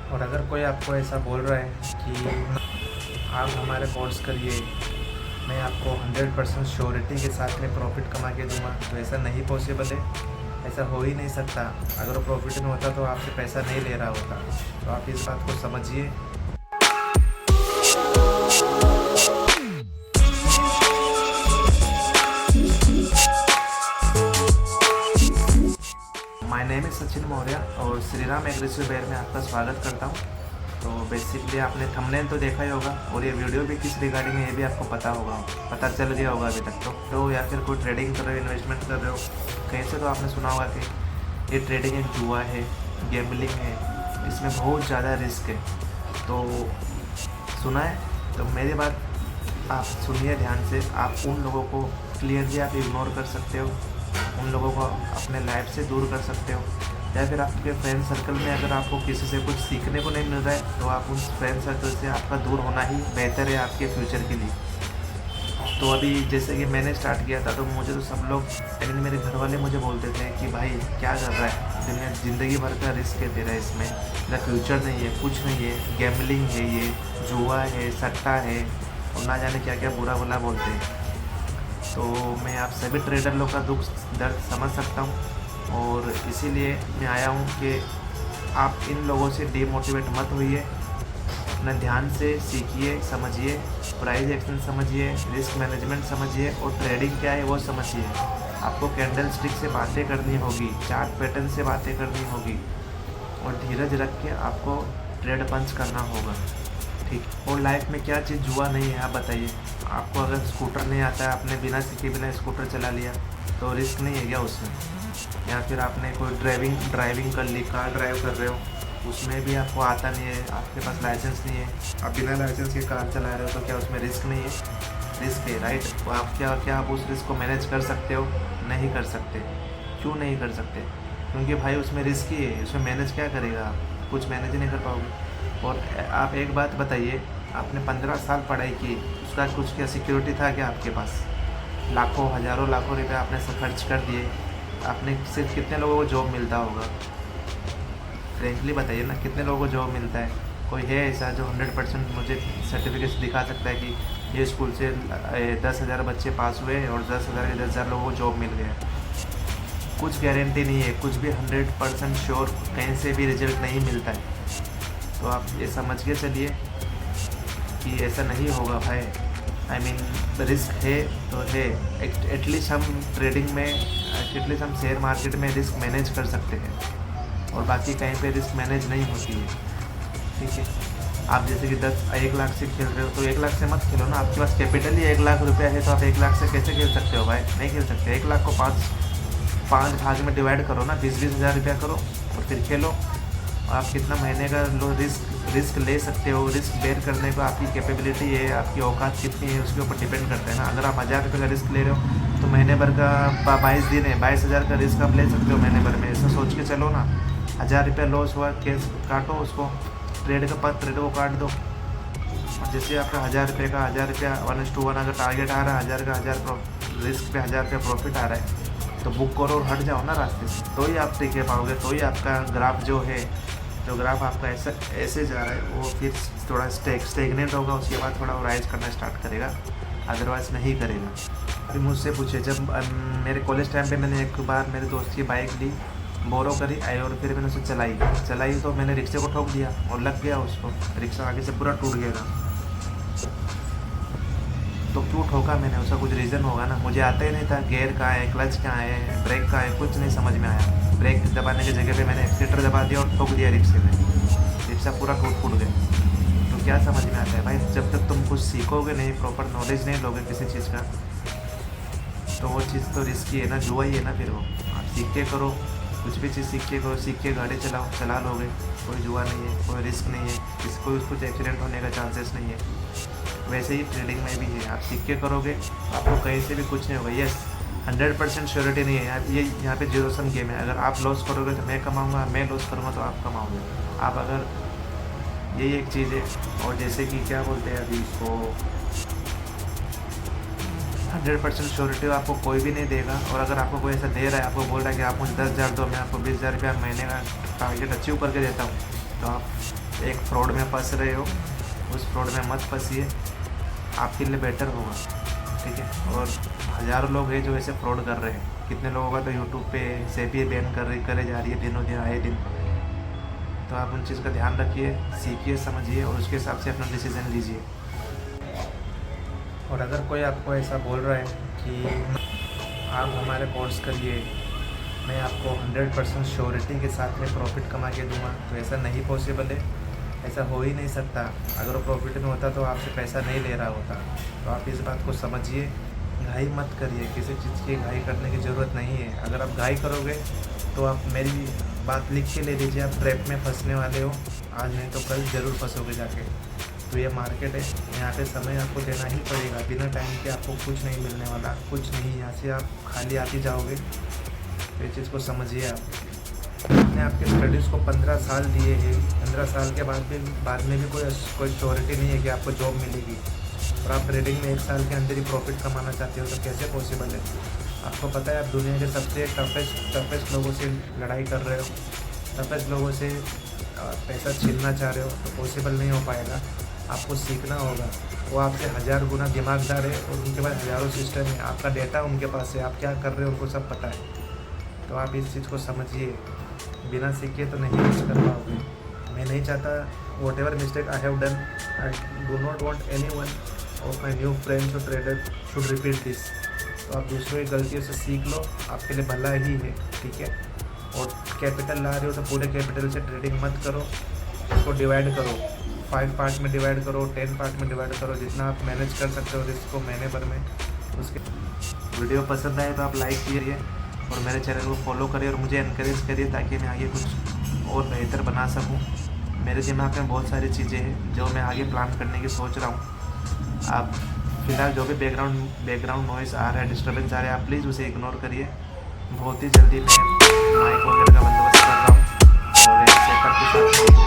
और अगर कोई आपको ऐसा बोल रहा है कि आप हमारे कोर्स करिए, मैं आपको 100% श्योरिटी के साथ में प्रॉफिट कमा के दूंगा, तो ऐसा नहीं पॉसिबल है। ऐसा हो ही नहीं सकता। अगर वो प्रॉफिट में होता तो आपसे पैसा नहीं ले रहा होता। तो आप इस बात को समझिए। My name is Sachin Maurya और श्री राम एग्रेसिव बेयर में आपका स्वागत करता हूँ। तो बेसिकली आपने थंबनेल तो देखा ही होगा और ये वीडियो भी किस रिगार्डिंग है ये भी आपको पता चल गया होगा अभी तक तो या फिर कोई ट्रेडिंग कर रहे हो, इन्वेस्टमेंट कर रहे हो कहीं से, तो आपने सुना होगा कि ये ट्रेडिंग एक जुआ है, गैम्बलिंग है, इसमें बहुत ज़्यादा रिस्क है। तो सुना है तो मेरी बात आप सुनिए ध्यान से। आप उन लोगों को क्लियरली आप इग्नोर कर सकते हो, उन लोगों को अपने लाइफ से दूर कर सकते हो, या फिर आपके फ्रेंड सर्कल में अगर आपको किसी से कुछ सीखने को नहीं मिल रहा है तो आप उस फ्रेंड सर्कल से आपका दूर होना ही बेहतर है आपके फ्यूचर के लिए। तो अभी जैसे कि मैंने स्टार्ट किया था तो मुझे तो सब लोग यानी मेरे घर वाले मुझे बोलते थे कि भाई क्या कर रहा है, दुनिया ज़िंदगी भर का रिस्क है तेरा, इसमें तेरा फ्यूचर नहीं है, कुछ नहीं है, गैम्बलिंग है, ये जुआ है, सट्टा है और ना जाने क्या क्या बुरा भला बोलते हैं। तो मैं आप सभी ट्रेडर लोग का दुख दर्द समझ सकता हूँ और इसीलिए मैं आया हूँ कि आप इन लोगों से डीमोटिवेट मत होइए। अपना ध्यान से सीखिए, समझिए, प्राइस एक्शन समझिए, रिस्क मैनेजमेंट समझिए और ट्रेडिंग क्या है वो समझिए। आपको कैंडल स्टिक से बातें करनी होगी, चार्ट पैटर्न से बातें करनी होगी और धीरज रख के आपको ट्रेड पंच करना होगा, ठीक। और लाइफ में क्या चीज़ जुआ नहीं है आप बताइए। आपको अगर स्कूटर नहीं आता है, आपने बिना सीखे बिना स्कूटर चला लिया तो रिस्क नहीं है क्या उसमें? या फिर आपने कोई ड्राइविंग कर ली, कार ड्राइव कर रहे हो, उसमें भी आपको आता नहीं है, आपके पास लाइसेंस नहीं है, आप बिना लाइसेंस के कार चला रहे हो तो क्या उसमें रिस्क नहीं है? रिस्क है, राइट। तो आप क्या आप उस रिस्क को मैनेज कर सकते हो? नहीं कर सकते। क्यों नहीं कर सकते? क्योंकि भाई उसमें रिस्क ही है, उसमें मैनेज क्या करेगा आप? कुछ मैनेज ही नहीं कर पाओगे। और आप एक बात बताइए, आपने 15 साल पढ़ाई की, उसका कुछ क्या सिक्योरिटी था क्या आपके पास? लाखों हज़ारों लाखों रुपए आपने खर्च कर दिए, आपने सिर्फ कितने लोगों को जॉब मिलता होगा? फ्रेंकली बताइए ना, कितने लोगों को जॉब मिलता है? कोई है ऐसा जो 100% मुझे सर्टिफिकेट दिखा सकता है कि ये स्कूल से 10,000 बच्चे पास हुए और 10,000 के 10,000 लोगों को जॉब मिल गया? कुछ गारंटी नहीं है, कुछ भी 100% श्योर कहीं से भी रिजल्ट नहीं मिलता है। तो आप ये समझ के चलिए कि ऐसा नहीं होगा भाई। आई मीन रिस्क है तो है, एटलीस्ट हम ट्रेडिंग में, एटलीस्ट हम शेयर मार्केट में रिस्क मैनेज कर सकते हैं और बाकी कहीं पे रिस्क मैनेज नहीं होती है, ठीक है। आप जैसे कि 1 लाख से खेल रहे हो तो 1 लाख से मत खेलो ना। आपके पास कैपिटल ही 1 लाख रुपया है तो आप 1 लाख से कैसे खेल सकते हो भाई? नहीं खेल सकते। 1 लाख को पाँच भाग में डिवाइड करो ना, 20-20 हज़ार रुपया करो और फिर खेलो। आप कितना महीने का रिस्क ले सकते हो, रिस्क बेयर करने को आपकी कैपेबिलिटी है, आपकी औकात कितनी है उसके ऊपर डिपेंड करता है ना। अगर आप 1,000 रुपये का रिस्क ले रहे हो तो महीने भर का 22 दिन है, 22,000 का रिस्क आप ले सकते हो महीने भर में। ऐसा सोच के चलो ना। 1,000 रुपया लॉस हुआ, केस काटो उसको, ट्रेड को काट दो। और जैसे आपका 1,000 रुपये का 1,000 रुपया 1:1 अगर टारगेट आ रहा है, 1,000 का 1,000 रिस्क पे 1,000 रुपया प्रॉफिट आ रहा है तो बुक करो और हट जाओ ना रास्ते से, तो ही आप टिके पाओगे। तो ही आपका ग्राफ जो ग्राफ आपका ऐसे जा रहा है वो फिर थोड़ा स्टेगनेंट होगा, उसके बाद थोड़ा राइज करना स्टार्ट करेगा, अदरवाइज़ नहीं करेगा। अभी मुझसे पूछे, जब मेरे कॉलेज टाइम पे मैंने एक बार मेरे दोस्त की बाइक ली, बोरो करी आई और फिर मैंने उसे चलाई तो मैंने रिक्शे को ठोक दिया और लग गया उसको, रिक्शा आगे से पूरा टूट गया था। तो क्यों ठोका मैंने? उसका कुछ रीज़न होगा ना। मुझे आता ही नहीं था गियर कहाँ है, क्लच कहाँ है, ब्रेक कहाँ है, कुछ नहीं समझ में आया। ब्रेक दबाने की जगह पे मैंने एक्सीलेटर दबा दिया और ठोक दिया रिक्शे में, रिक्शा पूरा फूट गया। तो क्या समझ में आता है भाई? जब तक तुम कुछ सीखोगे नहीं, प्रॉपर नॉलेज नहीं लोगे किसी चीज़ का, तो वो चीज़ तो रिस्की है ना, जुआ ही है ना। फिर वो आप सीख के करो, कुछ भी चीज़ सीख के गाड़ी चला लोगे, कोई जुआ नहीं है, कोई रिस्क नहीं है, कोई कुछ एक्सीडेंट होने का चांसेस नहीं है। वैसे ही ट्रेडिंग में भी है, आप सीख के करोगे आपको कहीं से भी कुछ नहीं होगा। यस, 100% श्योरिटी नहीं है यार, ये यहाँ पे जीरो सम गेम है। अगर आप लॉस करोगे तो मैं कमाऊँगा, मैं लॉस करूँगा तो आप कमाओगे। आप अगर यही एक चीज़ है। और जैसे कि क्या बोलते हैं अभी इसको, 100% श्योरिटी आपको कोई भी नहीं देगा। और अगर आपको कोई ऐसा दे रहा है, आपको बोल रहा है कि आप मुझे 10,000 दो, मैं आपको 20,000 रुपया महीने का टारगेट अचीव करके देता हूँ, तो आप एक फ्रॉड में फंस रहे हो, उस फ्रॉड में मत फंसिए, आपके लिए बेटर होगा, ठीक है। और हज़ारों लोग हैं जो ऐसे फ्रॉड कर रहे हैं, कितने लोगों का तो यूट्यूब पे सेबी बैन करे जा रही है दिनों दिन आए दिन। तो आप उन चीज़ का ध्यान रखिए, सीखिए, समझिए और उसके हिसाब से अपना डिसीज़न लीजिए। और अगर कोई आपको ऐसा बोल रहा है कि आप हमारे कोर्स करिए, मैं आपको 100% श्योरिटी के साथ में प्रॉफिट कमा के दूंगा, तो ऐसा नहीं पॉसिबल है, ऐसा हो ही नहीं सकता। अगर वो प्रॉफिट में होता तो आपसे पैसा नहीं ले रहा होता। तो आप इस बात को समझिए, घाई मत करिए, किसी चीज़ की घाई करने की ज़रूरत नहीं है। अगर आप घाई करोगे तो आप मेरी बात लिख के ले लीजिए, आप ट्रैप में फंसने वाले हो, आज नहीं तो कल ज़रूर फंसोगे जाके। तो ये मार्केट है, यहाँ पे समय आपको देना ही पड़ेगा, बिना टाइम के आपको कुछ नहीं मिलने वाला, कुछ नहीं, यहाँ से आप खाली आती जाओगे। तो ये चीज़ को समझिए। आपने आपके स्टडीज़ को 15 साल दिए हैं, 15 साल के बाद में भी कोई श्योरिटी नहीं है कि आपको जॉब मिलेगी, और आप ट्रेडिंग में 1 साल के अंदर ही प्रॉफिट कमाना चाहते हो, तो कैसे पॉसिबल है? आपको पता है आप दुनिया के सबसे टफेस्ट लोगों से लड़ाई कर रहे हो, टफेस्ट लोगों से पैसा छीनना चाह रहे हो, तो पॉसिबल नहीं हो पाएगा। आपको सीखना होगा, वो आपसे 1000 गुना दिमागदार है और उनके पास हज़ारों सिस्टम है, आपका डेटा उनके पास है, आप क्या कर रहे हो उनको सब पता है। तो आप इस चीज़ को समझिए, बिना सीखे तो नहीं कुछ कर पाओगे। मैं नहीं चाहता what ever mistake I have done, I do not want any one of my new friends और ट्रेडर शुड रिपीट दिस। तो आप दूसरों की गलतियों से सीख लो, आपके लिए भला ही है, ठीक है। और कैपिटल ला रहे हो तो पूरे कैपिटल से ट्रेडिंग मत करो, उसको डिवाइड करो, 5 पार्ट में डिवाइड करो, 10 पार्ट में डिवाइड करो, जितना आप मैनेज कर सकते हो रिस्क को महीने भर में। उसके वीडियो पसंद आए तो आप लाइक कीजिए और मेरे चैनल को फॉलो करिए और मुझे एनकरेज करिए, ताकि मैं आगे कुछ और बेहतर बना सकूं। मेरे दिमाग में बहुत सारी चीज़ें हैं जो मैं आगे प्लान करने की सोच रहा हूं। आप फिलहाल जो भी बैकग्राउंड नॉइज़ आ रहा है, डिस्टर्बेंस आ रहा है, आप प्लीज़ उसे इग्नोर करिए। बहुत ही जल्दी मैं माइक वगैरह का बंदोबस्त कर रहा हूँ और एक सेटअप के साथ